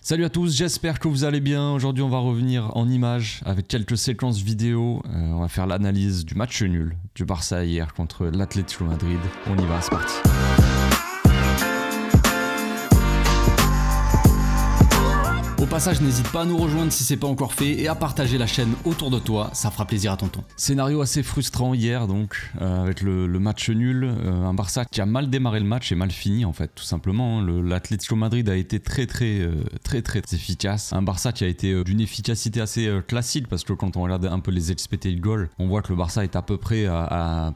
Salut à tous, j'espère que vous allez bien. Aujourd'hui on va revenir en images avec quelques séquences vidéo. On va faire l'analyse du match nul du Barça hier contre l'Atlético Madrid. On y va, c'est parti. Au passage, n'hésite pas à nous rejoindre si c'est pas encore fait et à partager la chaîne autour de toi, ça fera plaisir à tonton. Scénario assez frustrant hier donc, avec le match nul, un Barça qui a mal démarré le match et mal fini en fait, tout simplement. L'Atlético Madrid a été très efficace. Un Barça qui a été d'une efficacité assez classique parce que quand on regarde un peu les expected goals, on voit que le Barça est à peu près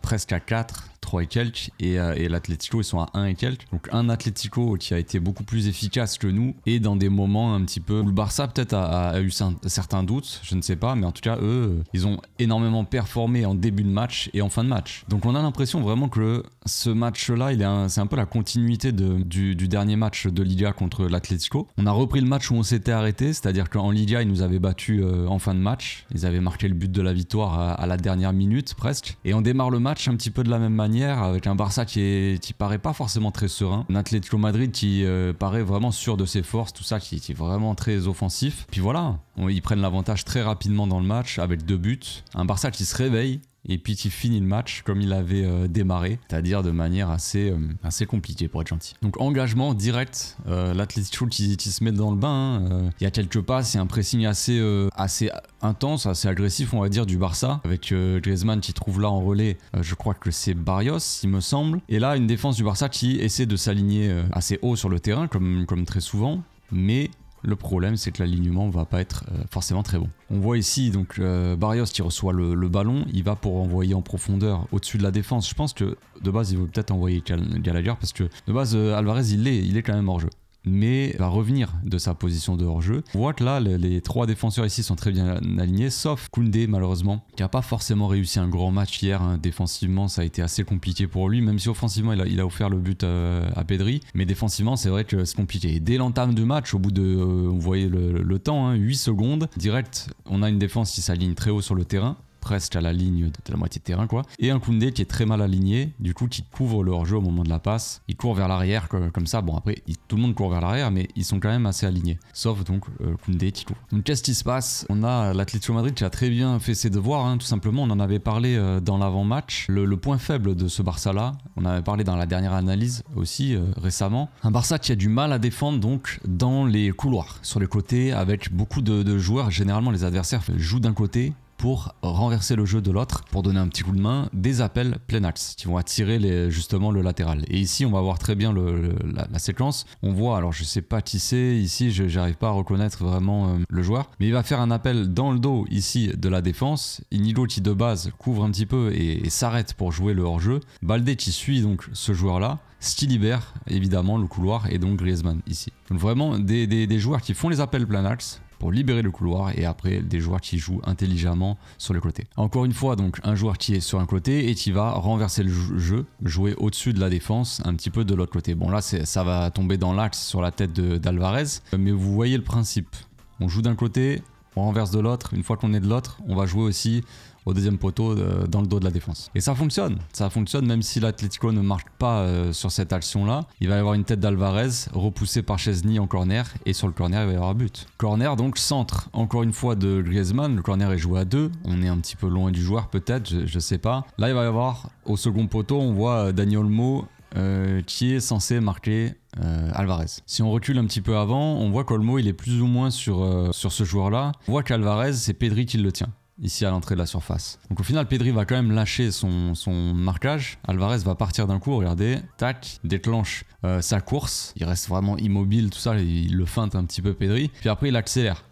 presque à 4. 3 et quelques et l'Atlético ils sont à 1 et quelques, donc un Atlético qui a été beaucoup plus efficace que nous et dans des moments un petit peu où le Barça peut-être a eu certains doutes, je ne sais pas, mais en tout cas eux ils ont énormément performé en début de match et en fin de match, donc on a l'impression vraiment que ce match là c'est un peu la continuité du dernier match de Liga contre l'Atlético. On a repris le match où on s'était arrêté, c'est à dire qu'en Liga ils nous avaient battu en fin de match, ils avaient marqué le but de la victoire à la dernière minute presque, et on démarre le match un petit peu de la même manière avec un Barça qui paraît pas forcément très serein, un Atlético Madrid qui paraît vraiment sûr de ses forces, tout ça qui est vraiment très offensif. Puis voilà, ils prennent l'avantage très rapidement dans le match avec 2 buts, un Barça qui se réveille et puis qui finit le match comme il avait démarré, c'est-à-dire de manière assez compliquée pour être gentil. Donc engagement direct, l'Atlético qui se met dans le bain, il y a quelques passes, il y a un pressing assez intense, assez agressif on va dire du Barça, avec Griezmann qui trouve là en relais, je crois que c'est Barrios il me semble, et là une défense du Barça qui essaie de s'aligner assez haut sur le terrain comme très souvent, mais le problème c'est que l'alignement va pas être forcément très bon. On voit ici donc Barrios qui reçoit le ballon, il va pour envoyer en profondeur au-dessus de la défense. Je pense que de base il veut peut-être envoyer Gallagher parce que de base Alvarez il est quand même hors jeu, mais va revenir de sa position de hors-jeu. On voit que là les 3 défenseurs ici sont très bien alignés, sauf Koundé malheureusement qui n'a pas forcément réussi un grand match hier, hein. Défensivement ça a été assez compliqué pour lui, même si offensivement il a offert le but à Pedri, mais défensivement c'est vrai que c'est compliqué. Et dès l'entame du match, au bout de vous voyez le temps, hein, 8 secondes direct, on a une défense qui s'aligne très haut sur le terrain, presque à la ligne de la moitié de terrain quoi, et un Koundé qui est très mal aligné, du coup qui couvre le hors-jeu au moment de la passe, il court vers l'arrière comme ça, bon après tout le monde court vers l'arrière mais ils sont quand même assez alignés, sauf donc Koundé qui couvre. Donc qu'est-ce qui se passe? On a l'Atlético Madrid qui a très bien fait ses devoirs, hein, tout simplement, on en avait parlé dans l'avant-match, le point faible de ce Barça là, on avait parlé dans la dernière analyse aussi récemment, un Barça qui a du mal à défendre donc dans les couloirs, sur les côtés, avec beaucoup de joueurs, généralement les adversaires jouent d'un côté pour renverser le jeu de l'autre, pour donner un petit coup de main, des appels plein axe qui vont attirer justement le latéral. Et ici on va voir très bien la séquence, on voit, alors je sais pas qui c'est, ici j'arrive pas à reconnaître vraiment le joueur, mais il va faire un appel dans le dos ici de la défense, Inigo qui de base couvre un petit peu et s'arrête pour jouer le hors-jeu, Baldé qui suit donc ce joueur là, ce qui libère évidemment le couloir et donc Griezmann ici. Donc vraiment des joueurs qui font les appels plein axe pour libérer le couloir, et après des joueurs qui jouent intelligemment sur le côté. Encore une fois donc un joueur qui est sur un côté et qui va renverser le jeu, jouer au-dessus de la défense un petit peu de l'autre côté. Bon là ça va tomber dans l'axe sur la tête d'Alvarez, mais vous voyez le principe, on joue d'un côté, on renverse de l'autre, une fois qu'on est de l'autre on va jouer aussi au deuxième poteau dans le dos de la défense. Et ça fonctionne même si l'Atlético ne marque pas sur cette action là. Il va y avoir une tête d'Alvarez repoussée par Chesney en corner, et sur le corner il va y avoir but. Corner donc centre encore une fois de Griezmann, le corner est joué à 2, on est un petit peu loin du joueur peut-être, je sais pas. Là il va y avoir au second poteau, on voit Dani Olmo qui est censé marquer Alvarez. Si on recule un petit peu avant, on voit qu'Olmo il est plus ou moins sur ce joueur là. On voit qu'Alvarez c'est Pedri qui le tient ici à l'entrée de la surface. Donc au final Pedri va quand même lâcher son marquage, Alvarez va partir d'un coup, regardez, tac, déclenche sa course, il reste vraiment immobile, tout ça, il le feinte un petit peu Pedri, puis après il accélère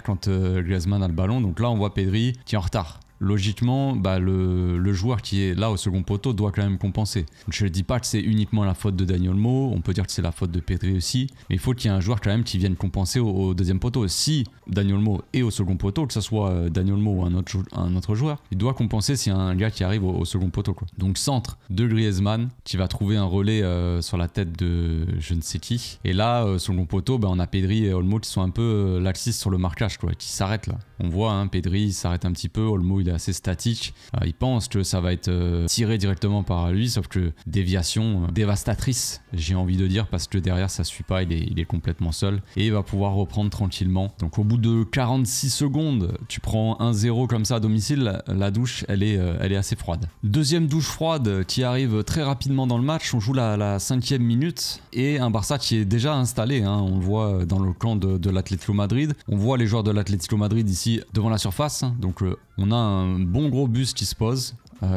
quand Griezmann a le ballon, donc là on voit Pedri qui est en retard. Logiquement, le joueur qui est là au second poteau doit quand même compenser. Donc je ne dis pas que c'est uniquement la faute de Dani Olmo, on peut dire que c'est la faute de Pedri aussi, mais il faut qu'il y ait un joueur quand même qui vienne compenser au deuxième poteau. Si Dani Olmo est au second poteau, que ce soit Dani Olmo ou un autre joueur, il doit compenser s'il y a un gars qui arrive au second poteau, quoi. Donc centre de Griezmann qui va trouver un relais sur la tête de je ne sais qui. Et là, second poteau, on a Pedri et Olmo qui sont un peu laxistes sur le marquage, quoi, qui s'arrêtent là. On voit Pedri il s'arrête un petit peu, Olmo il il est assez statique. Il pense que ça va être tiré directement par lui, sauf que déviation dévastatrice, j'ai envie de dire, parce que derrière ça suit pas, il est complètement seul et il va pouvoir reprendre tranquillement. Donc au bout de 46 secondes, tu prends 1-0 comme ça à domicile, la douche elle est assez froide. Deuxième douche froide qui arrive très rapidement dans le match, on joue la 5e minute et un Barça qui est déjà installé, hein. On le voit dans le camp de l'Atlético Madrid, on voit les joueurs de l'Atlético Madrid ici devant la surface, hein. Donc on a un bon gros bus qui se pose.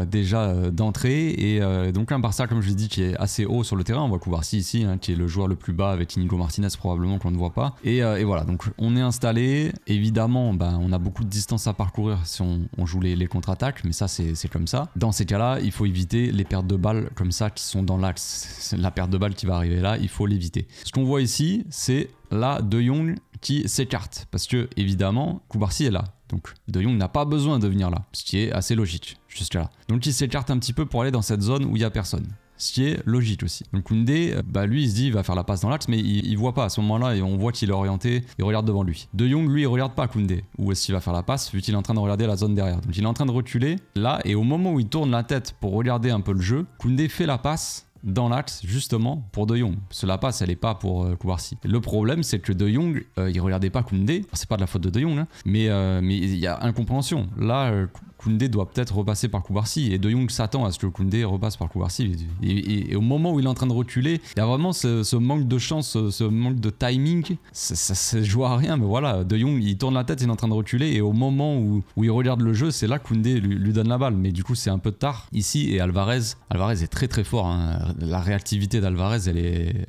Déjà d'entrée et donc un Barça comme je l'ai dit qui est assez haut sur le terrain. On voit Cubarsí ici hein, qui est le joueur le plus bas avec Inigo Martinez probablement qu'on ne voit pas et voilà, donc on est installé. Évidemment on a beaucoup de distance à parcourir si on joue les contre-attaques, mais ça c'est comme ça. Dans ces cas là il faut éviter les pertes de balles comme ça qui sont dans l'axe. La perte de balle qui va arriver là, il faut l'éviter. Ce qu'on voit ici c'est là De Jong qui s'écarte parce que évidemment Cubarsí est là. Donc De Jong n'a pas besoin de venir là, ce qui est assez logique jusqu'à là. Donc il s'écarte un petit peu pour aller dans cette zone où il n'y a personne, ce qui est logique aussi. Donc Koundé, lui il se dit il va faire la passe dans l'axe, mais il voit pas à ce moment-là et on voit qu'il est orienté, il regarde devant lui. De Jong lui il regarde pas Koundé, où est-ce qu'il va faire la passe vu qu'il est en train de regarder la zone derrière. Donc il est en train de reculer là et au moment où il tourne la tête pour regarder un peu le jeu, Koundé fait la passe dans l'axe justement pour De Jong. Parce que la passe elle est pas pour Cubarsí. Le problème c'est que De Jong il regardait pas Koundé, c'est pas de la faute de De Jong hein, mais il y a incompréhension. Là Koundé doit peut-être repasser par Cubarsí et De Jong s'attend à ce que Koundé repasse par Cubarsí et au moment où il est en train de reculer il y a vraiment ce manque de chance, ce manque de timing, ça se joue à rien, mais voilà, De Jong il tourne la tête, il est en train de reculer et au moment où il regarde le jeu c'est là que Koundé lui donne la balle, mais du coup c'est un peu tard ici. Et Alvarez est très très fort hein. La réactivité d'Alvarez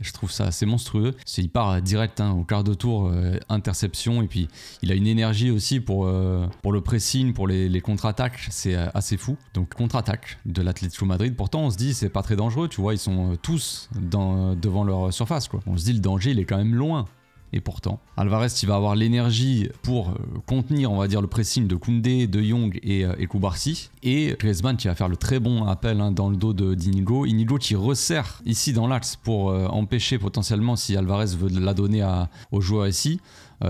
je trouve ça assez monstrueux. Il part direct hein, au quart de tour, interception, et puis il a une énergie aussi pour le pressing, pour les contre-attaques, c'est assez fou. Donc contre-attaque de l'Atlético Madrid, pourtant on se dit c'est pas très dangereux, tu vois, ils sont tous devant leur surface quoi. On se dit le danger il est quand même loin. Et pourtant, Alvarez il va avoir l'énergie pour contenir, on va dire, le pressing de Koundé, De Jong et Cubarsí. Et Griezmann qui va faire le très bon appel hein, dans le dos d'Inigo. Inigo qui resserre ici dans l'axe pour empêcher potentiellement, si Alvarez veut la donner au joueur ici,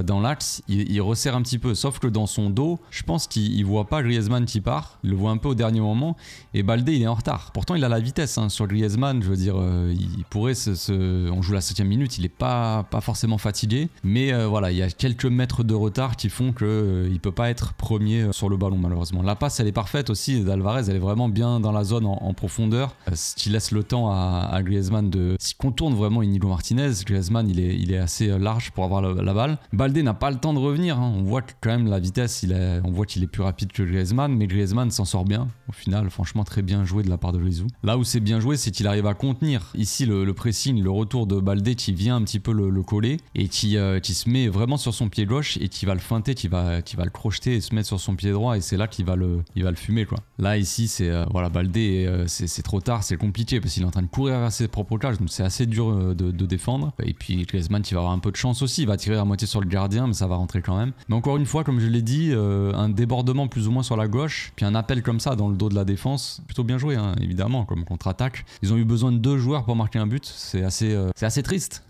dans l'axe, il resserre un petit peu. Sauf que dans son dos, je pense qu'il voit pas Griezmann qui part. Il le voit un peu au dernier moment. Et Baldé, il est en retard. Pourtant, il a la vitesse hein, sur Griezmann. Je veux dire, il pourrait on joue la 7e minute, il est pas forcément fatigué. Mais voilà, il y a quelques mètres de retard qui font qu'il peut pas être premier sur le ballon, malheureusement. La passe, elle est parfaite aussi d'Alvarez. Elle est vraiment bien dans la zone en profondeur. Ce qui laisse le temps à Griezmann s'il contourne vraiment Inigo Martinez. Griezmann, il est assez large pour avoir la balle. Baldé n'a pas le temps de revenir, hein. On voit que quand même la vitesse, on voit qu'il est plus rapide que Griezmann, mais Griezmann s'en sort bien. Au final, franchement, très bien joué de la part de Rizou. Là où c'est bien joué, c'est qu'il arrive à contenir ici le pressing, le retour de Baldé qui vient un petit peu le coller et qui se met vraiment sur son pied gauche et qui va le feinter, qui va le crocheter et se mettre sur son pied droit, et c'est là qu'il va le fumer quoi. Là ici, c'est voilà, Baldé, c'est trop tard, c'est compliqué parce qu'il est en train de courir vers ses propres cages, donc c'est assez dur de défendre. Et puis Griezmann qui va avoir un peu de chance aussi, il va tirer à moitié sur le gardien, mais ça va rentrer quand même. Mais encore une fois, comme je l'ai dit, un débordement plus ou moins sur la gauche, puis un appel comme ça dans le dos de la défense, plutôt bien joué hein, évidemment, comme contre-attaque. Ils ont eu besoin de 2 joueurs pour marquer un but, c'est assez triste.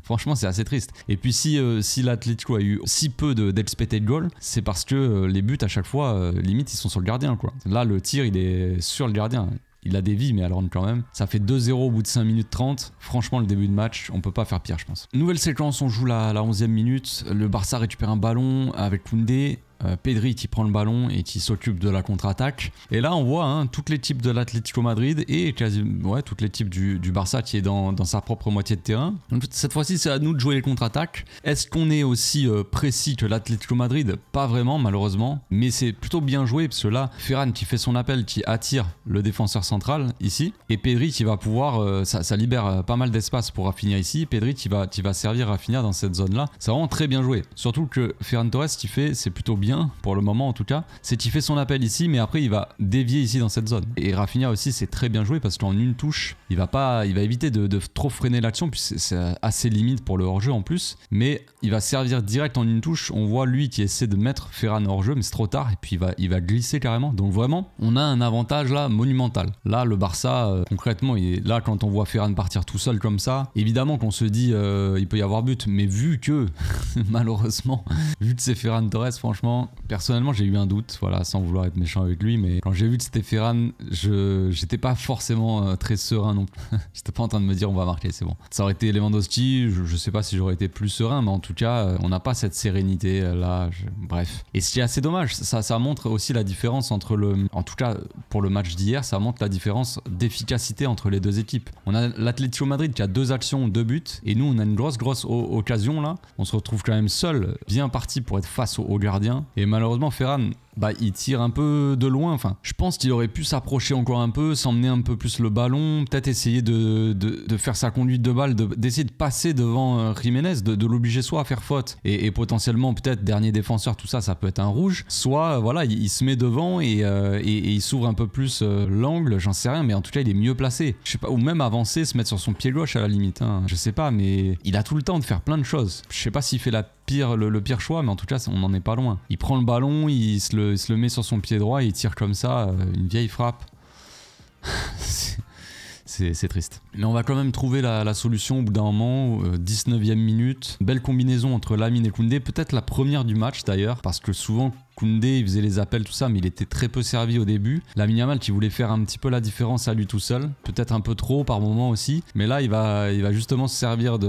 Franchement, c'est assez triste. Et puis si l'Atlético a eu si peu d'expected goal, c'est parce que les buts à chaque fois, limite ils sont sur le gardien quoi. Là le tir il est sur le gardien. Il a des vies, mais alors quand même. Ça fait 2-0 au bout de 5 minutes 30. Franchement, le début de match, on peut pas faire pire, je pense. Nouvelle séquence, on joue la 11e minute. Le Barça récupère un ballon avec Koundé. Pedri qui prend le ballon et qui s'occupe de la contre-attaque. Et là on voit hein, toute l'équipe de l'Atlético Madrid et toute l'équipe du Barça qui est dans sa propre moitié de terrain. Donc cette fois-ci c'est à nous de jouer les contre-attaques. Est-ce qu'on est aussi précis que l'Atlético Madrid? Pas vraiment malheureusement, mais c'est plutôt bien joué parce que là Ferran qui fait son appel, qui attire le défenseur central ici, et Pedri qui va pouvoir, ça libère pas mal d'espace pour Rafinha ici. Pedri qui va servir Rafinha dans cette zone là. C'est vraiment très bien joué, surtout que Ferran Torres qui fait, c'est plutôt bien pour le moment en tout cas, c'est qu'il fait son appel ici mais après il va dévier ici dans cette zone. Et Rafinha aussi c'est très bien joué parce qu'en une touche il va éviter de trop freiner l'action, puis c'est assez limite pour le hors-jeu en plus, mais il va servir direct en une touche. On voit lui qui essaie de mettre Ferran hors-jeu mais c'est trop tard et puis il va glisser carrément. Donc vraiment on a un avantage là monumental. Là le Barça concrètement là quand on voit Ferran partir tout seul comme ça, évidemment qu'on se dit il peut y avoir but, mais vu que malheureusement vu que c'est Ferran Torres, franchement Personnellement, j'ai eu un doute, voilà, sans vouloir être méchant avec lui, mais quand j'ai vu que c'était Ferran, j'étais pas forcément très serein non plus. J'étais pas en train de me dire on va marquer, c'est bon. Ça aurait été Lewandowski, je sais pas si j'aurais été plus serein, mais en tout cas, on n'a pas cette sérénité là. Bref. Et ce qui est assez dommage, ça montre aussi la différence entre en tout cas pour le match d'hier, ça montre la différence d'efficacité entre les deux équipes. On a l'Atlético Madrid qui a 2 actions, 2 buts, et nous on a une grosse occasion là. On se retrouve quand même seul, bien parti pour être face au gardien. Et malheureusement Ferran, il tire un peu de loin. Enfin, je pense qu'il aurait pu s'approcher encore un peu, s'emmener un peu plus le ballon, peut-être essayer de faire sa conduite de balle, d'essayer de passer devant Jiménez, de l'obliger soit à faire faute et potentiellement peut-être dernier défenseur, tout ça, ça peut être un rouge. Soit voilà, il se met devant et il s'ouvre un peu plus l'angle, j'en sais rien, mais en tout cas il est mieux placé. Je sais pas, ou même avancer, se mettre sur son pied gauche à la limite. Hein. Je sais pas, mais il a tout le temps de faire plein de choses. Je sais pas s'il fait le pire choix, mais en tout cas on n'en est pas loin. Il prend le ballon, il se le met sur son pied droit et il tire comme ça, une vieille frappe. C'est triste. Mais on va quand même trouver la solution au bout d'un moment, 19e minute. Belle combinaison entre Lamine et Koundé, peut-être la première du match d'ailleurs, parce que souvent Koundé il faisait les appels, tout ça, mais il était très peu servi au début. Lamine Yamal qui voulait faire un petit peu la différence à lui tout seul, peut-être un peu trop par moment aussi, mais là il va justement se servir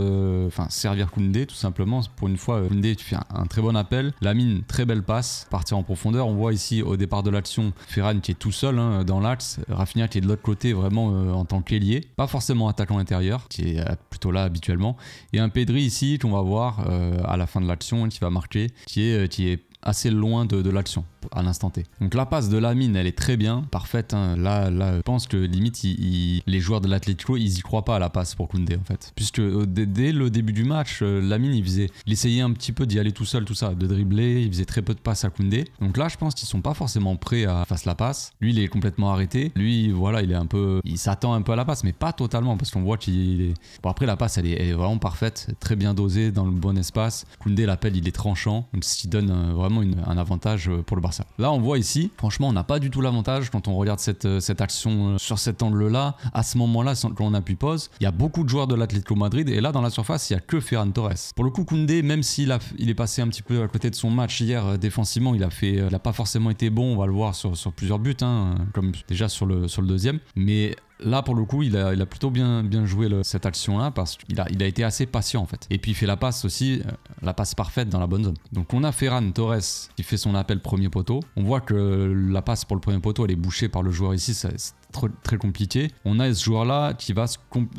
servir Koundé tout simplement. Pour une fois, Koundé tu fais un très bon appel, Lamine très belle passe, partir en profondeur. On voit ici au départ de l'action Ferran qui est tout seul dans l'axe, Rafinha qui est de l'autre côté vraiment en tant qu'ailier, pas forcément attaquant intérieur, qui est plutôt là habituellement, et un Pedri ici qu'on va voir à la fin de l'action qui va marquer, qui est assez loin de l'action à l'instant T. Donc la passe de Lamine elle est très bien, parfaite. Hein. Là je pense que limite les joueurs de l'Atlético ils y croient pas à la passe pour Koundé en fait, puisque dès le début du match Lamine il essayait un petit peu d'y aller tout seul, tout ça, de dribbler, il faisait très peu de passes à Koundé. Donc là je pense qu'ils sont pas forcément prêts à faire la passe. Lui il est complètement arrêté, lui voilà il s'attend un peu à la passe mais pas totalement, parce qu'on voit qu'il est... Bon après la passe elle est vraiment parfaite, très bien dosée dans le bon espace. Koundé l'appel il est tranchant, donc ce qui donne vraiment un avantage pour le Barça. Là on voit ici, franchement on n'a pas du tout l'avantage quand on regarde cette action sur cet angle là. À ce moment là quand on appuie pause, il y a beaucoup de joueurs de l'Atlético Madrid et là dans la surface il n'y a que Ferran Torres. Pour le coup Koundé, même s'il est passé un petit peu à côté de son match hier défensivement, il n'a pas forcément été bon, on va le voir sur plusieurs buts comme déjà sur le deuxième, mais là pour le coup il a plutôt bien joué cette action là, parce qu'il a été assez patient en fait, et puis il fait la passe aussi, la passe parfaite dans la bonne zone. Donc on a Ferran Torres qui fait son appel premier poteau, on voit que la passe pour le premier poteau elle est bouchée par le joueur ici, c'est très compliqué. On a ce joueur là qui va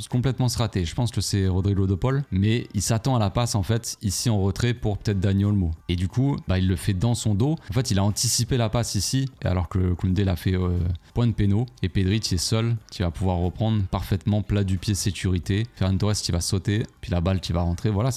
complètement se rater, je pense que c'est Rodrigo de Paul, mais il s'attend à la passe en fait ici en retrait pour peut-être Dani Olmo, et du coup il le fait dans son dos, en fait il a anticipé la passe ici alors que Koundé l'a fait point de péno, et Pedri qui est seul, qui va pouvoir reprendre parfaitement plat du pied sécurité, Ferran Torres qui va sauter, puis la balle qui va rentrer. Voilà,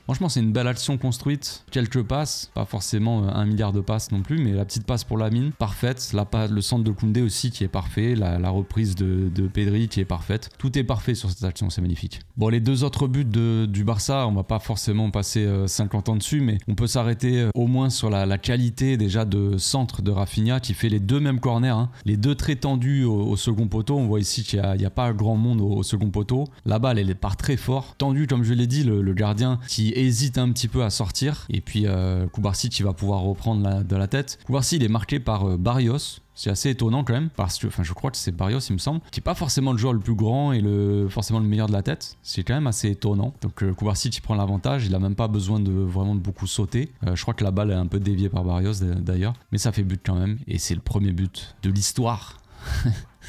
franchement c'est une belle action construite, quelques passes, pas forcément 1 milliard de passes non plus, mais la petite passe pour Lamine, parfaite, le centre de Koundé aussi qui est parfait, la reprise de Pedri qui est parfaite, tout est parfait sur cette action, c'est magnifique. Bon, les 2 autres buts du Barça, on va pas forcément passer 50 ans dessus, mais on peut s'arrêter au moins sur la qualité déjà de centre de Rafinha qui fait les 2 mêmes corners, hein. Les 2 très tendus au second poteau, on voit ici qu'il n'y a pas grand monde au second poteau, la balle elle part très fort, tendue comme je l'ai dit, le gardien qui hésite un petit peu à sortir, et puis Cubarsí qui va pouvoir reprendre de la tête. Cubarsí il est marqué par Barrios. C'est assez étonnant quand même, parce que je crois que c'est Barrios il me semble, qui est pas forcément le joueur le plus grand et forcément le meilleur de la tête. C'est quand même assez étonnant. Donc Cubarsí qui prend l'avantage, il a même pas besoin de vraiment beaucoup sauter. Je crois que la balle est un peu déviée par Barrios d'ailleurs, mais ça fait but quand même, et c'est le premier but de l'histoire.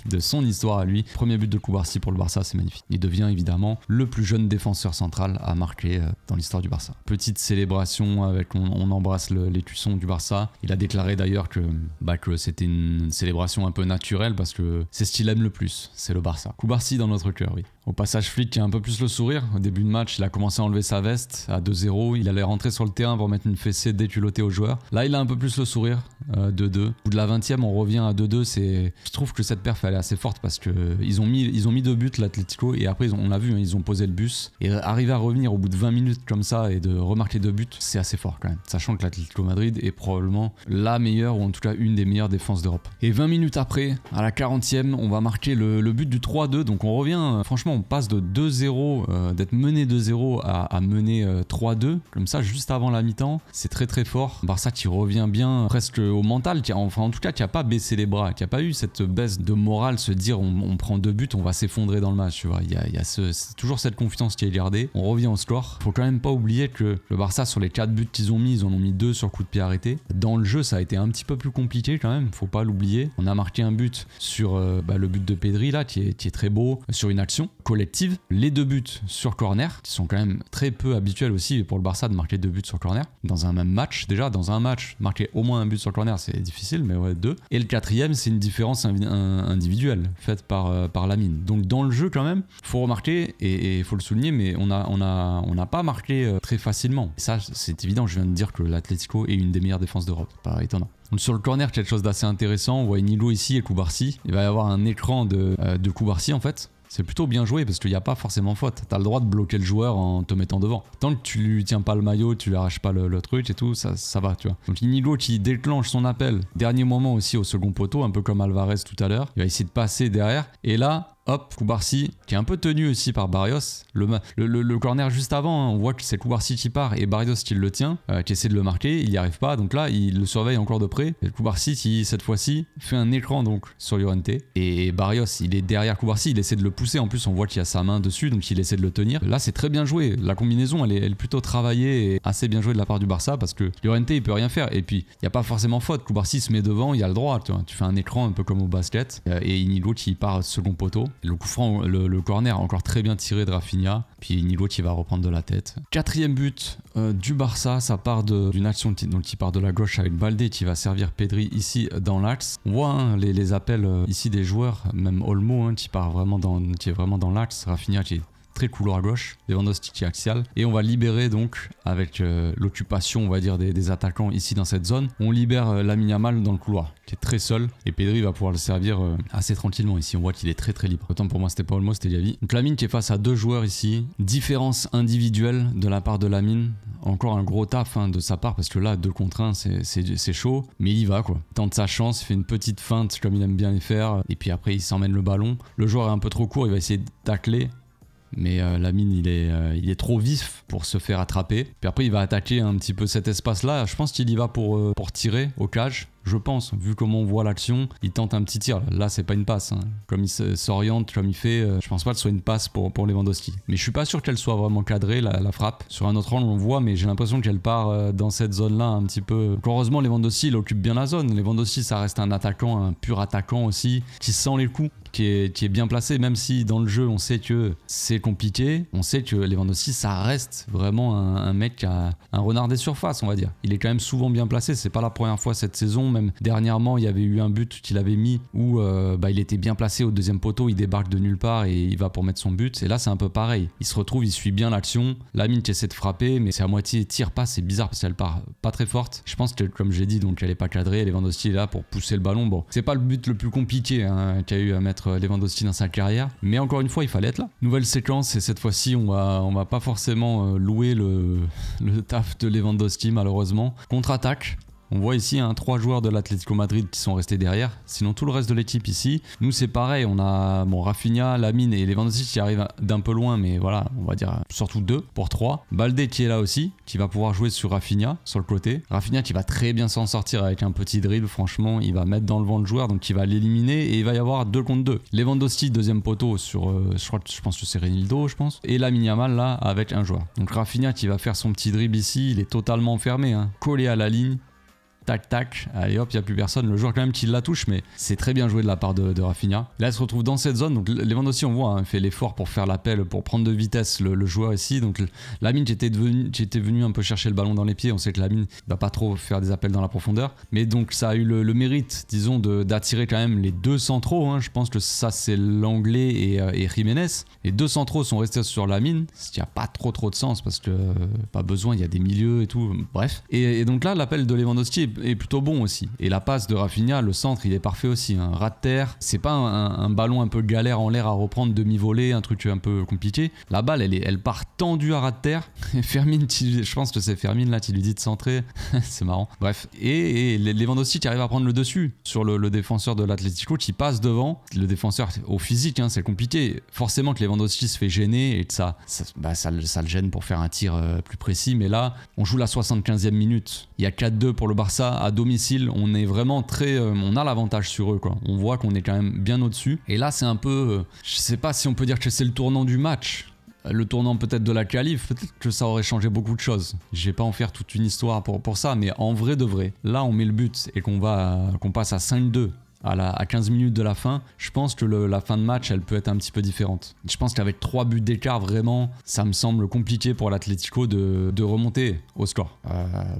De son histoire à lui. Premier but de Cubarsí pour le Barça, c'est magnifique. Il devient évidemment le plus jeune défenseur central à marquer dans l'histoire du Barça. Petite célébration avec on embrasse l'écusson du Barça. Il a déclaré d'ailleurs que c'était une célébration un peu naturelle parce que c'est ce qu'il aime le plus, c'est le Barça. Cubarsí dans notre cœur, oui. Au passage, Flick qui a un peu plus le sourire. Au début de match, il a commencé à enlever sa veste à 2-0. Il allait rentrer sur le terrain pour mettre une fessée déculottée aux joueurs. Là, il a un peu plus le sourire, 2-2. Au bout de la 20e, on revient à 2-2. Je trouve que cette perf elle est assez forte parce que ils ont mis 2 buts l'Atlético et après on l'a vu, hein, ils ont posé le bus et arriver à revenir au bout de 20 minutes comme ça et de remarquer 2 buts, c'est assez fort quand même. Sachant que l'Atlético Madrid est probablement la meilleure ou en tout cas une des meilleures défenses d'Europe. Et 20 minutes après, à la 40e, on va marquer le but du 3-2. Donc on revient, franchement, on passe de 2-0, d'être mené 2-0 à mener 3-2 comme ça juste avant la mi-temps. C'est très très fort. Barça qui revient bien presque au mental, enfin en tout cas qui a pas baissé les bras, qui a pas eu cette baisse de morale, se dire on prend 2 buts, on va s'effondrer dans le match, tu vois. Il y a c'est toujours cette confiance qui est gardée. On revient au score. Faut quand même pas oublier que le Barça, sur les 4 buts qu'ils ont mis, ils en ont mis 2 sur coup de pied arrêté. Dans le jeu, ça a été un petit peu plus compliqué quand même, faut pas l'oublier. On a marqué un but sur le but de Pedri là, qui est très beau, sur une action collective. Les 2 buts sur corner, qui sont quand même très peu habituels aussi pour le Barça de marquer 2 buts sur corner. Dans un même match, déjà, dans un match, marquer au moins un but sur corner, c'est difficile, mais ouais, 2. Et le 4e, c'est une différence individuelle faite par Lamine. Donc dans le jeu quand même, faut remarquer, et faut le souligner, mais on n'a pas marqué très facilement. Et ça, c'est évident, je viens de dire que l'Atlético est une des meilleures défenses d'Europe, pas étonnant. Donc sur le corner, quelque chose d'assez intéressant, on voit Inigo ici et Cubarsí. Il va y avoir un écran de Cubarsí en fait. C'est plutôt bien joué parce qu'il n'y a pas forcément faute. T'as le droit de bloquer le joueur en te mettant devant. Tant que tu lui tiens pas le maillot, tu lui arraches pas le truc et tout, ça va, tu vois. Donc Inigo qui déclenche son appel, dernier moment aussi au second poteau, un peu comme Alvarez tout à l'heure. Il va essayer de passer derrière. Et là, hop, Cubarsí, qui est un peu tenu aussi par Barrios. Le corner juste avant, hein, on voit que c'est Cubarsí qui part et Barrios qui le tient, qui essaie de le marquer. Il n'y arrive pas, donc là, il le surveille encore de près. Et Cubarsí qui, cette fois-ci, fait un écran donc sur Llorente. Et Barrios, il est derrière Cubarsí, il essaie de le pousser. En plus, on voit qu'il y a sa main dessus, donc il essaie de le tenir. Là, c'est très bien joué. La combinaison, elle est plutôt travaillée et assez bien jouée de la part du Barça parce que Llorente, il peut rien faire. Et puis, il n'y a pas forcément faute. Cubarsí se met devant, il a le droit. Tu fais un écran un peu comme au basket. Et Inigo qui part second poteau. Le coup franc, le corner encore très bien tiré de Rafinha. Puis Inigo qui va reprendre de la tête. 4e but du Barça, ça part d'une action donc qui part de la gauche avec Baldé qui va servir Pedri ici dans l'axe. On voit hein, les appels ici des joueurs, même Olmo hein, qui est vraiment dans l'axe. Rafinha qui est très couloir gauche, Lewandowski qui est axial, et on va libérer donc avec l'occupation on va dire des attaquants ici dans cette zone, on libère Lamine Yamal dans le couloir qui est très seul et Pedri va pouvoir le servir assez tranquillement ici, on voit qu'il est très très libre. Autant pour moi c'était pas Olmo, c'était Gavi. Donc Lamine qui est face à 2 joueurs ici, différence individuelle de la part de Lamine, encore un gros taf hein, de sa part parce que là 2 contre 1 c'est chaud, mais il y va quoi, il tente sa chance, il fait une petite feinte comme il aime bien les faire et puis après il s'emmène le ballon, le joueur est un peu trop court, il va essayer de tacler. Mais Lamine il est trop vif pour se faire attraper. Puis après il va attaquer un petit peu cet espace là. Je pense qu'il y va pour tirer au cage. Je pense, vu comment on voit l'action, il tente un petit tir. Là, c'est pas une passe. Hein. Comme il s'oriente, comme il fait, je pense pas que ce soit une passe pour Lewandowski. Mais je suis pas sûr qu'elle soit vraiment cadrée, la frappe. Sur un autre angle, on voit, mais j'ai l'impression qu'elle part dans cette zone-là un petit peu. Donc, heureusement, Lewandowski, il occupe bien la zone. Lewandowski, ça reste un attaquant, un pur attaquant aussi, qui sent les coups, qui est bien placé, même si dans le jeu, on sait que c'est compliqué. On sait que Lewandowski, ça reste vraiment un mec qui a un renard des surfaces, on va dire. Il est quand même souvent bien placé. C'est pas la première fois cette saison. Même dernièrement, il y avait eu un but qu'il avait mis où il était bien placé au 2e poteau, il débarque de nulle part et il va pour mettre son but. Et là, c'est un peu pareil. Il se retrouve, il suit bien l'action. Lamine qui essaie de frapper, mais c'est à moitié tire-passe. C'est bizarre parce qu'elle part pas très forte. Je pense que, comme j'ai dit, donc elle est pas cadrée. Lewandowski est là pour pousser le ballon. Bon, c'est pas le but le plus compliqué hein, qu'a eu à mettre Lewandowski dans sa carrière, mais encore une fois, il fallait être là. Nouvelle séquence et cette fois-ci, on va pas forcément louer le taf de Lewandowski malheureusement. Contre-attaque. On voit ici 3 joueurs de l'Atlético Madrid qui sont restés derrière. Sinon tout le reste de l'équipe ici, nous c'est pareil. On a Rafinha, Lamine et Lewandowski qui arrivent d'un peu loin, mais voilà, on va dire surtout 2 pour 3. Baldé qui est là aussi, qui va pouvoir jouer sur Rafinha sur le côté. Rafinha qui va très bien s'en sortir avec un petit dribble. Franchement, il va mettre dans le vent le joueur, donc il va l'éliminer et il va y avoir 2 contre 2. Lewandowski 2e poteau sur, je pense que c'est Renildo, je pense. Et Lamine Yamal là avec un joueur. Donc Rafinha qui va faire son petit dribble ici, il est totalement fermé, hein, collé à la ligne. Tac tac, allez hop, il n'y a plus personne. Le joueur quand même qui la touche, mais c'est très bien joué de la part de Rafinha. Là, il se retrouve dans cette zone. Donc Lewandowski, on voit, hein, fait l'effort pour faire l'appel, pour prendre de vitesse le joueur ici. Donc Lamine qui était venu un peu chercher le ballon dans les pieds. On sait que Lamine ne va pas trop faire des appels dans la profondeur. Mais donc ça a eu le mérite, disons, d'attirer quand même les 2 centraux. Hein. Je pense que ça, c'est l'anglais et Jiménez. Les 2 centraux sont restés sur Lamine, ce qui n'a pas trop de sens parce que pas besoin, il y a des milieux et tout. Bref. Et donc là, l'appel de Lewandowski est plutôt bon aussi. Et la passe de Rafinha, le centre, il est parfait aussi. Hein. Ras de terre, c'est pas un ballon un peu galère en l'air à reprendre, demi-volée, un truc un peu compliqué. La balle, elle part tendue à ras de terre. Fermin, je pense que c'est Fermin là qui lui dit de centrer. C'est marrant. Bref. Et Lewandowski qui arrive à prendre le dessus sur le défenseur de l'Atlético qui passe devant. Le défenseur au physique, hein, c'est compliqué. Forcément que Lewandowski se fait gêner et que ça le gêne pour faire un tir plus précis. Mais là, on joue la 75e minute. Il y a 4-2 pour le Barça à domicile. On est vraiment on a l'avantage sur eux, quoi. On voit qu'on est quand même bien au-dessus. Et là, c'est un peu, je sais pas si on peut dire que c'est le tournant du match. Le tournant peut-être de la qualif, peut-être que ça aurait changé beaucoup de choses. Je vais pas en faire toute une histoire pour ça, mais en vrai de vrai, là on met le but et qu'on passe à 5-2 à 15 minutes de la fin, je pense que la fin de match, elle peut être un petit peu différente. Je pense qu'avec 3 buts d'écart, vraiment, ça me semble compliqué pour l'Atlético de remonter au score.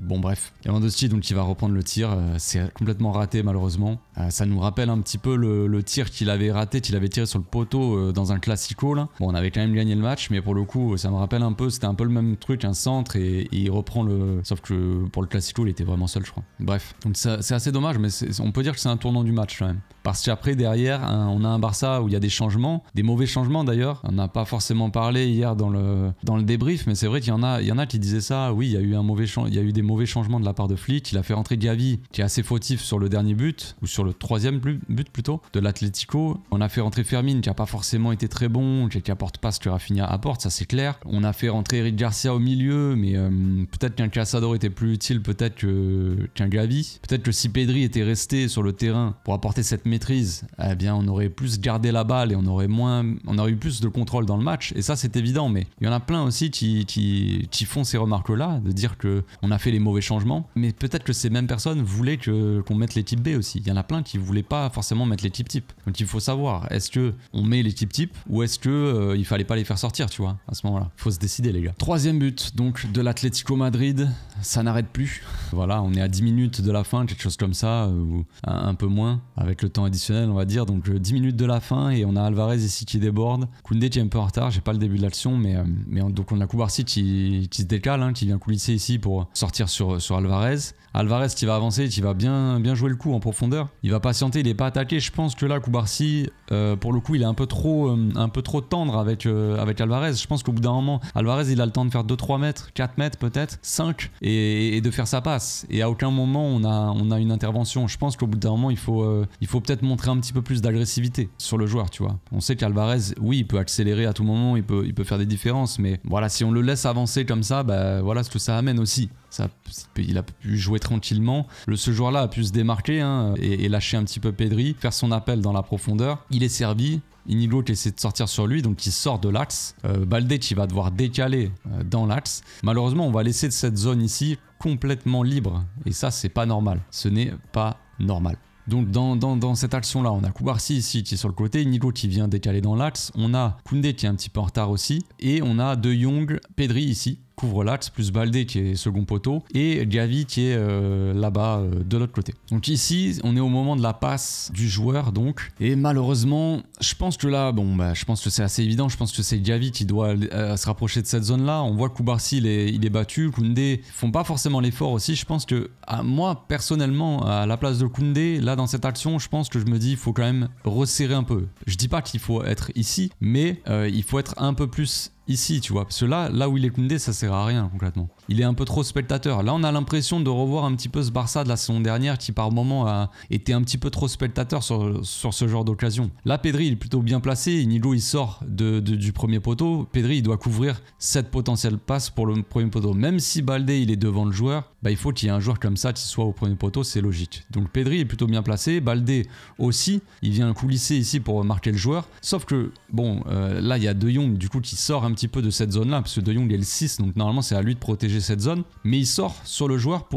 Bon bref, Lewandowski donc il va reprendre le tir, c'est complètement raté malheureusement. Ça nous rappelle un petit peu le tir qu'il avait raté, qu'il avait tiré sur le poteau dans un classico là. Bon, on avait quand même gagné le match, mais pour le coup, ça me rappelle un peu, c'était un peu le même truc, un centre et il reprend sauf que pour le classico, il était vraiment seul, je crois. Bref, donc c'est assez dommage, mais on peut dire que c'est un tournant du match quand même. Parce qu'après derrière on a un Barça où il y a des changements, des mauvais changements d'ailleurs. On n'a pas forcément parlé hier dans le débrief, mais c'est vrai qu'il y en a qui disaient ça. Oui, il y a eu des mauvais changements de la part de Flick. Il a fait rentrer Gavi qui est assez fautif sur le dernier but, ou sur le troisième but plutôt, de l'Atlético. On a fait rentrer Fermin qui a pas forcément été très bon, qui apporte pas ce que Rafinha apporte, ça c'est clair. On a fait rentrer Eric Garcia au milieu, mais peut-être qu'un Casador était plus utile peut-être qu'un Gavi. Peut-être que si Pedri était resté sur le terrain pour apporter cette maîtrise, eh bien on aurait plus gardé la balle et on aurait eu plus de contrôle dans le match, et ça c'est évident. Mais il y en a plein aussi qui font ces remarques là, de dire que on a fait les mauvais changements, mais peut-être que ces mêmes personnes voulaient qu'on mette l'équipe B aussi. Il y en a plein qui voulaient pas forcément mettre l'équipe type, donc il faut savoir, est-ce que on met l'équipe type ou est-ce que il fallait pas les faire sortir, tu vois, à ce moment là faut se décider les gars. Troisième but donc de l'Atlético Madrid, ça n'arrête plus. Voilà, on est à 10 minutes de la fin, quelque chose comme ça, ou un peu moins avec le temps additionnel on va dire, donc 10 minutes de la fin et on a Alvarez ici qui déborde, Koundé qui est un peu en retard, j'ai pas le début de l'action, mais donc on a Cubarsí qui se décale, hein, qui vient coulisser ici pour sortir sur Alvarez qui va avancer, qui va bien jouer le coup en profondeur, il va patienter, il est pas attaqué. Je pense que là Cubarsí pour le coup il est un peu trop tendre avec Alvarez. Je pense qu'au bout d'un moment Alvarez il a le temps de faire 2-3 mètres, 4 mètres peut-être, 5 et de faire sa passe, et à aucun moment on a une intervention. Je pense qu'au bout d'un moment il faut peut-être montrer un petit peu plus d'agressivité sur le joueur, tu vois. On sait qu'Alvarez, oui, il peut accélérer à tout moment, il peut faire des différences, mais voilà, si on le laisse avancer comme ça, bah voilà ce que ça amène aussi. Il a pu jouer tranquillement. Ce joueur-là a pu se démarquer, hein, et lâcher un petit peu Pedri, faire son appel dans la profondeur. Il est servi. Inigo qui essaie de sortir sur lui, donc il sort de l'axe. Balde qui va devoir décaler dans l'axe. Malheureusement, on va laisser cette zone ici complètement libre, et ça, c'est pas normal. Ce n'est pas normal. Donc dans cette action-là, on a Cubarsí ici qui est sur le côté, Inigo qui vient décaler dans l'axe, on a Koundé qui est un petit peu en retard aussi, et on a De Jong, Pedri ici, couvre l'axe, plus Balde qui est second poteau, et Gavi qui est là-bas de l'autre côté. Donc ici, on est au moment de la passe du joueur, donc, et malheureusement, je pense que là, je pense que c'est assez évident, je pense que c'est Gavi qui doit se rapprocher de cette zone-là. On voit que Cubarsí, il est battu, Koundé font pas forcément l'effort aussi. Je pense que, moi, personnellement, à la place de Koundé, là, dans cette action, je pense que je me dis, il faut quand même resserrer un peu. Je dis pas qu'il faut être ici, mais il faut être un peu plus ici, tu vois, parce que là où il est Koundé, ça sert à rien concrètement. Il est un peu trop spectateur. Là, on a l'impression de revoir un petit peu ce Barça de la saison dernière qui par moment a été un petit peu trop spectateur sur ce genre d'occasion. Là, Pedri il est plutôt bien placé. Inigo il sort du premier poteau. Pedri il doit couvrir cette potentielle passe pour le premier poteau. Même si Balde il est devant le joueur, il faut qu'il y ait un joueur comme ça qui soit au premier poteau, c'est logique. Donc Pedri est plutôt bien placé. Balde aussi, il vient coulisser ici pour marquer le joueur. Sauf que là il y a De Jong du coup qui sort un petit peu de cette zone là, parce que De Jong est le 6, donc normalement c'est à lui de protéger cette zone, mais il sort sur le joueur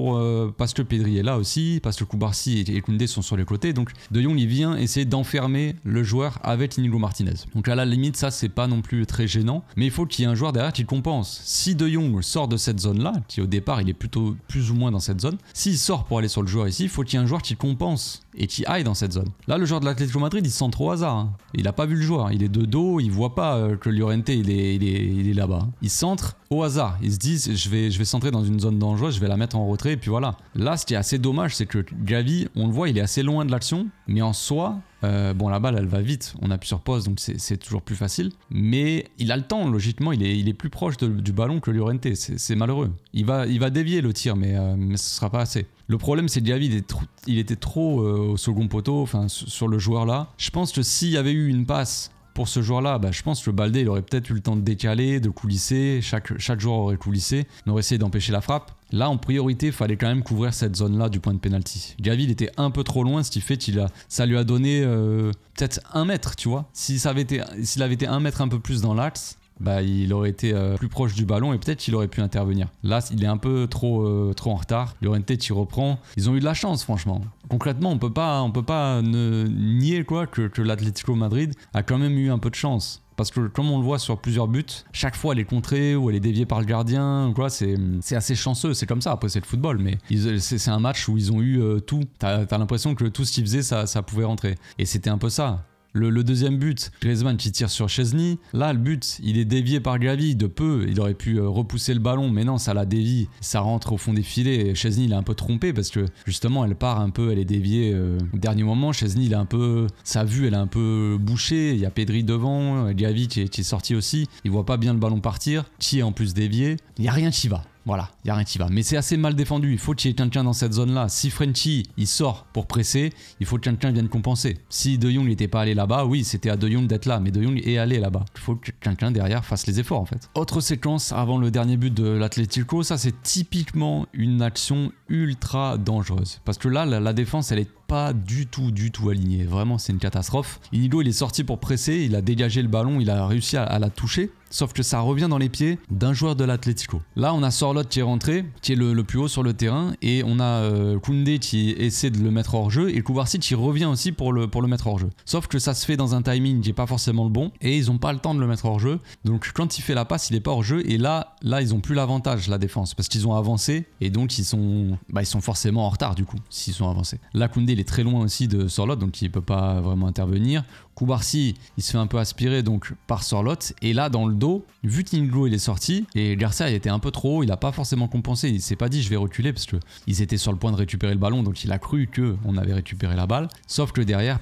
parce que Pedri est là aussi, parce que Cubarsí et Koundé sont sur les côtés, donc De Jong il vient essayer d'enfermer le joueur avec Inigo Martinez. Donc à la limite ça c'est pas non plus très gênant, mais il faut qu'il y ait un joueur derrière qui compense. Si De Jong sort de cette zone là, qui au départ il est plutôt plus ou moins dans cette zone, s'il sort pour aller sur le joueur ici, il faut qu'il y ait un joueur qui compense et qui aille dans cette zone. Là le joueur de l'Atlético Madrid il se sent trop au hasard, hein. Il a pas vu le joueur, il est de dos, il voit pas que Llorente il est il est là-bas. Il centre au hasard. Ils se disent je vais centrer dans une zone dangereuse, je vais la mettre en retrait et puis voilà. Là, ce qui est assez dommage, c'est que Gavi, on le voit, il est assez loin de l'action, mais en soi, bon, la balle, elle va vite. On appuie sur pause, donc c'est toujours plus facile. Mais il a le temps, logiquement, il est plus proche du ballon que Llorente. C'est malheureux. Il va dévier le tir, mais ce sera pas assez. Le problème, c'est que Gavi, il était trop au second poteau, enfin, sur le joueur là. Je pense que s'il y avait eu une passe pour ce joueur-là, bah, je pense que Baldé, il aurait peut-être eu le temps de décaler, de coulisser. Chaque joueur aurait coulissé. On aurait essayé d'empêcher la frappe. Là, en priorité, il fallait quand même couvrir cette zone-là du point de pénalty. Gavi, il était un peu trop loin, ce qui fait que ça lui a donné peut-être 1 mètre, tu vois. S'il avait été 1 mètre un peu plus dans l'axe, bah, il aurait été plus proche du ballon et peut-être qu'il aurait pu intervenir. Là, il est un peu trop en retard. Llorente qui reprend. Ils ont eu de la chance, franchement. Concrètement, on peut pas nier quoi, que l'Atlético Madrid a quand même eu un peu de chance. Parce que comme on le voit sur plusieurs buts, chaque fois elle est contrée ou elle est déviée par le gardien, quoi, c'est assez chanceux, c'est comme ça, après c'est le football, mais c'est un match où ils ont eu tout. T'as l'impression que tout ce qu'ils faisaient, ça pouvait rentrer. Et c'était un peu ça. Le deuxième but, Griezmann qui tire sur Chesney. Là, le but, il est dévié par Gavi de peu. Il aurait pu repousser le ballon, mais non, ça la dévie. Ça rentre au fond des filets. Et Chesney, il est un peu trompé parce que justement, elle part un peu, elle est déviée au dernier moment. Chesney, il est un peu, sa vue, elle est un peu bouchée. Il y a Pedri devant, Gavi qui est sorti aussi. Il voit pas bien le ballon partir. Qui est en plus dévié. Il y a rien qui va. Voilà, il n'y a rien qui va. Mais c'est assez mal défendu. Il faut qu'il y ait quelqu'un dans cette zone-là. Si Frenkie, il sort pour presser, il faut que quelqu'un vienne compenser. Si De Jong n'était pas allé là-bas, oui, c'était à De Jong d'être là. Mais De Jong est allé là-bas. Il faut que quelqu'un derrière fasse les efforts, en fait. Autre séquence avant le dernier but de l'Atlético, ça c'est typiquement une action ultra dangereuse. Parce que là, la défense, elle est pas du tout alignée. Vraiment, c'est une catastrophe. Inigo, il est sorti pour presser. Il a dégagé le ballon. Il a réussi à la toucher. Sauf que ça revient dans les pieds d'un joueur de l'Atlético. Là, on a Sorloth qui est rentré, qui est le plus haut sur le terrain, et on a Koundé qui essaie de le mettre hors jeu, et Koubarsi qui revient aussi pour le mettre hors jeu. Sauf que ça se fait dans un timing qui n'est pas forcément le bon, et ils n'ont pas le temps de le mettre hors jeu. Donc quand il fait la passe, il n'est pas hors jeu, et là ils n'ont plus l'avantage, la défense, parce qu'ils ont avancé, et donc ils sont forcément en retard du coup, s'ils sont avancés. Là, Koundé, il est très loin aussi de Sorloth, donc il ne peut pas vraiment intervenir. Koubarsi, il se fait un peu aspirer donc par Sorloth, et là dans le dos, vu qu'Inigo il est sorti, et Garcia il était un peu trop haut, il n'a pas forcément compensé, il s'est pas dit je vais reculer parce qu'ils étaient sur le point de récupérer le ballon, donc il a cru qu'on avait récupéré la balle, sauf que derrière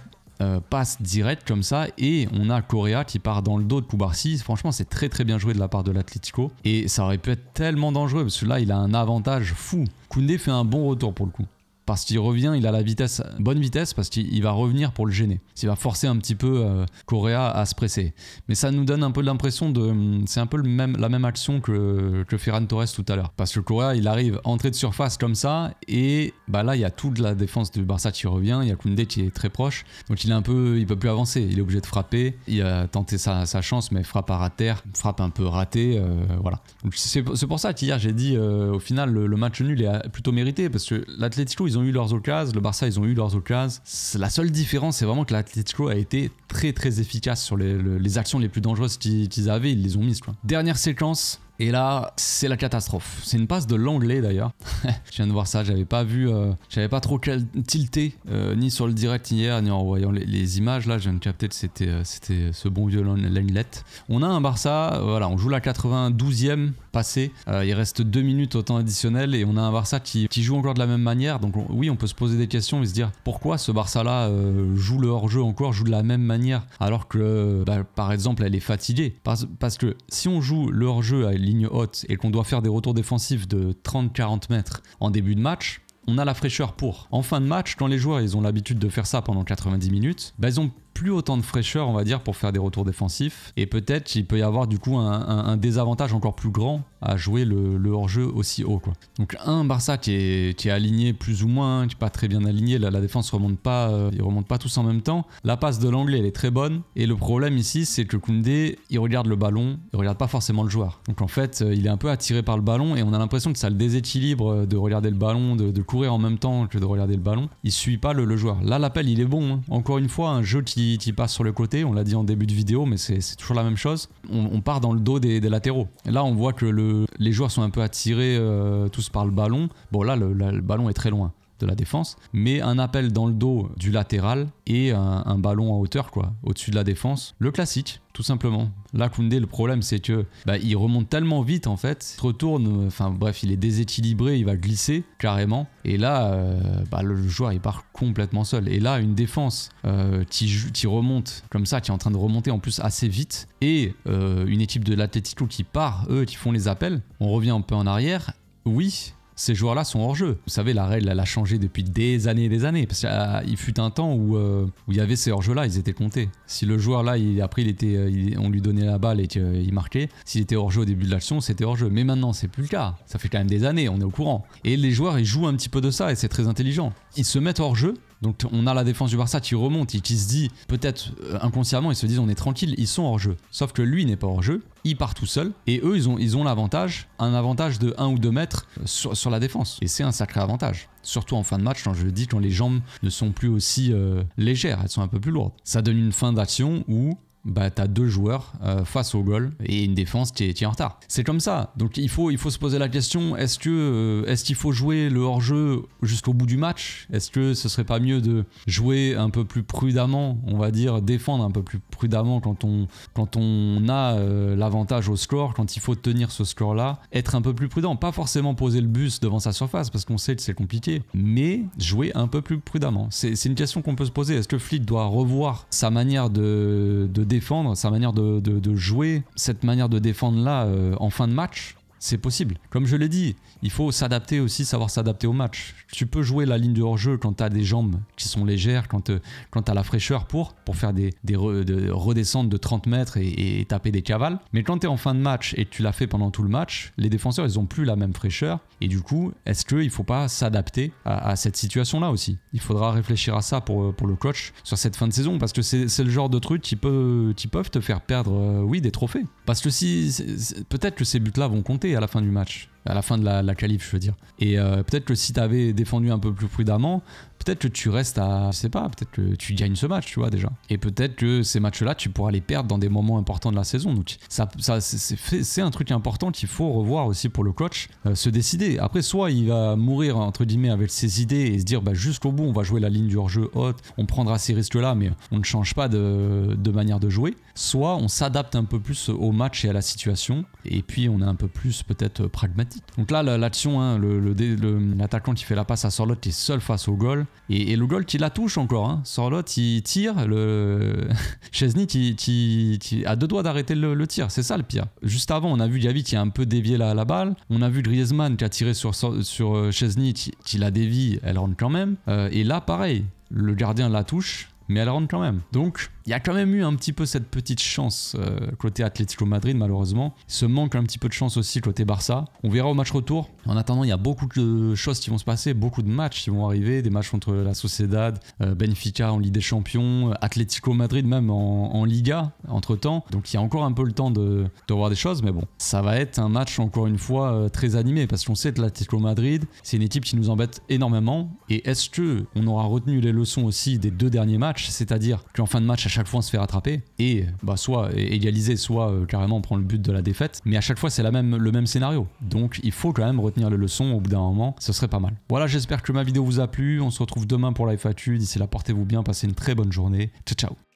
passe direct comme ça, et on a Correa qui part dans le dos de Koubarsi. Franchement, c'est très bien joué de la part de l'Atlético, et ça aurait pu être tellement dangereux parce que là il a un avantage fou. Koundé fait un bon retour pour le coup, parce qu'il revient, il a la vitesse, bonne vitesse, parce qu'il va revenir pour le gêner. Il va forcer un petit peu Correa à se presser. Mais ça nous donne un peu l'impression de... C'est un peu la même action que Ferran Torres tout à l'heure. Parce que Correa, il arrive entrée de surface comme ça, et bah là, il y a toute la défense du Barça qui revient, il y a Koundé qui est très proche, donc il peut plus avancer, il est obligé de frapper. Il a tenté sa chance, mais frappe à rater, frappe un peu ratée, voilà. Donc c'est pour ça qu'hier, j'ai dit, au final, le match nul est plutôt mérité, parce que l'Atlético, ils ont eu leurs occasions, le Barça ils ont eu leurs occasions. La seule différence, c'est vraiment que l'Atlético a été très efficace sur les actions les plus dangereuses qu'ils avaient, ils les ont mises quoi. Dernière séquence, et là c'est la catastrophe. C'est une passe de l'anglais d'ailleurs. Je viens de voir ça, j'avais pas trop tilté ni sur le direct hier ni en voyant les images. Là je viens de capter que c'était ce bon vieux Lenglet. On a un Barça, voilà, on joue la 92e passée, il reste 2 minutes au temps additionnel, et on a un Barça qui joue encore de la même manière. Donc oui, on peut se poser des questions et se dire pourquoi ce Barça là joue le hors-jeu encore, joue de la même manière, alors que par exemple elle est fatiguée. Parce que si on joue le hors-jeu à ligne haute et qu'on doit faire des retours défensifs de 30-40 mètres en début de match, on a la fraîcheur pour. En fin de match, quand les joueurs ils ont l'habitude de faire ça pendant 90 minutes, ils ont plus autant de fraîcheur, on va dire, pour faire des retours défensifs, et peut-être qu'il peut y avoir du coup un désavantage encore plus grand à jouer le hors-jeu aussi haut quoi. Donc un Barça qui est aligné plus ou moins, qui n'est pas très bien aligné, la défense remonte pas, ils remontent pas tous en même temps. La passe de l'anglais elle est très bonne, et le problème ici c'est que Koundé il regarde le ballon, il regarde pas forcément le joueur. Donc en fait il est un peu attiré par le ballon, et on a l'impression que ça le déséquilibre de regarder le ballon, de courir en même temps que de regarder le ballon. Il suit pas le joueur. Là l'appel il est bon, hein. Encore une fois un jeu qui passe sur le côté, on l'a dit en début de vidéo, mais c'est toujours la même chose. On part dans le dos des latéraux. Et là on voit que les joueurs sont un peu attirés tous par le ballon. Bon là le ballon est très loin. de la défense, mais un appel dans le dos du latéral et un ballon en hauteur, quoi, au-dessus de la défense. Le classique, tout simplement. Là, Koundé, le problème, c'est que il remonte tellement vite, en fait, il se retourne, enfin bref, il est déséquilibré, il va glisser carrément. Et là, le joueur, il part complètement seul. Et là, une défense qui remonte comme ça, qui est en train de remonter en plus assez vite, et une équipe de l'Atlético qui part, eux, qui font les appels. On revient un peu en arrière. Oui, ces joueurs-là sont hors jeu. Vous savez, la règle, elle a changé depuis des années et des années. Parce qu'il fut un temps où il y avait ces hors-jeux-là, ils étaient comptés. Si le joueur-là, on lui donnait la balle et qu'il marquait, s'il était hors-jeu au début de l'action, c'était hors-jeu. Mais maintenant, c'est plus le cas. Ça fait quand même des années, on est au courant. Et les joueurs, ils jouent un petit peu de ça et c'est très intelligent. Ils se mettent hors-jeu. Donc on a la défense du Barça qui remonte et qui se dit, peut-être inconsciemment, ils se disent on est tranquille, ils sont hors jeu. Sauf que lui n'est pas hors jeu, il part tout seul et eux ils ont l'avantage, un avantage de 1 ou 2 mètres sur la défense. Et c'est un sacré avantage. Surtout en fin de match, quand je le dis, quand les jambes ne sont plus aussi légères, elles sont un peu plus lourdes. Ça donne une fin d'action où t'as 2 joueurs face au goal et une défense qui est en retard. C'est comme ça. Donc il faut se poser la question, est-ce qu'il faut jouer le hors-jeu jusqu'au bout du match? Est-ce que ce serait pas mieux de jouer un peu plus prudemment, on va dire, défendre un peu plus prudemment quand on a l'avantage au score, quand il faut tenir ce score-là, être un peu plus prudent, pas forcément poser le bus devant sa surface parce qu'on sait que c'est compliqué, mais jouer un peu plus prudemment. C'est une question qu'on peut se poser. Est-ce que Flick doit revoir sa manière de défendre, sa manière de jouer, cette manière de défendre là en fin de match? C'est possible. Comme je l'ai dit, il faut s'adapter aussi, savoir s'adapter au match. Tu peux jouer la ligne de hors-jeu quand tu as des jambes qui sont légères, quand tu as la fraîcheur pour faire des redescentes de 30 mètres et taper des cavales. Mais quand tu es en fin de match et que tu l'as fait pendant tout le match, les défenseurs, ils n'ont plus la même fraîcheur. Et du coup, est-ce qu'il ne faut pas s'adapter à cette situation-là aussi? Il faudra réfléchir à ça pour le coach sur cette fin de saison, parce que c'est le genre de truc qui peuvent te faire perdre des trophées. Parce que peut-être que ces buts-là vont compter à la fin du match, à la fin de la qualif, je veux dire. Et peut-être que si tu avais défendu un peu plus prudemment, peut-être que tu restes à, je sais pas, peut-être que tu gagnes ce match, tu vois, déjà. Et peut-être que ces matchs-là, tu pourras les perdre dans des moments importants de la saison. Donc c'est un truc important qu'il faut revoir aussi pour le coach, se décider. Après, soit il va mourir, entre guillemets, avec ses idées et se dire, jusqu'au bout, on va jouer la ligne du hors-jeu haute, on prendra ces risques-là, mais on ne change pas de manière de jouer. Soit on s'adapte un peu plus au match et à la situation, et puis on est un peu plus peut-être pragmatique. Donc là, l'action, hein, l'attaquant qui fait la passe à Sorloth qui est seul face au goal, et le goal qui la touche encore. Hein. Sorloth, il tire, Szczesny qui a 2 doigts d'arrêter le tir, c'est ça le pire. Juste avant, on a vu Gavi qui a un peu dévié la balle, on a vu Griezmann qui a tiré sur Szczesny qui la dévie, elle rentre quand même, et là pareil, le gardien la touche, mais elle rentre quand même. Donc il y a quand même eu un petit peu cette petite chance côté Atlético Madrid, malheureusement. Il se manque un petit peu de chance aussi côté Barça. On verra au match retour. En attendant, il y a beaucoup de choses qui vont se passer, beaucoup de matchs qui vont arriver, des matchs contre la Sociedad, Benfica en Ligue des Champions, Atlético Madrid même en Liga entre-temps. Donc il y a encore un peu le temps de voir des choses, mais bon, ça va être un match encore une fois très animé parce qu'on sait que l'Atlético Madrid, c'est une équipe qui nous embête énormément. Et est-ce qu'on aura retenu les leçons aussi des 2 derniers matchs, c'est-à-dire qu'en fin de match, à chaque fois on se fait rattraper et soit égaliser, soit carrément prendre le but de la défaite, mais à chaque fois c'est le même scénario. Donc il faut quand même retenir les leçons au bout d'un moment, ce serait pas mal. Voilà, j'espère que ma vidéo vous a plu, on se retrouve demain pour la FAQ, d'ici là portez-vous bien, passez une très bonne journée, ciao ciao.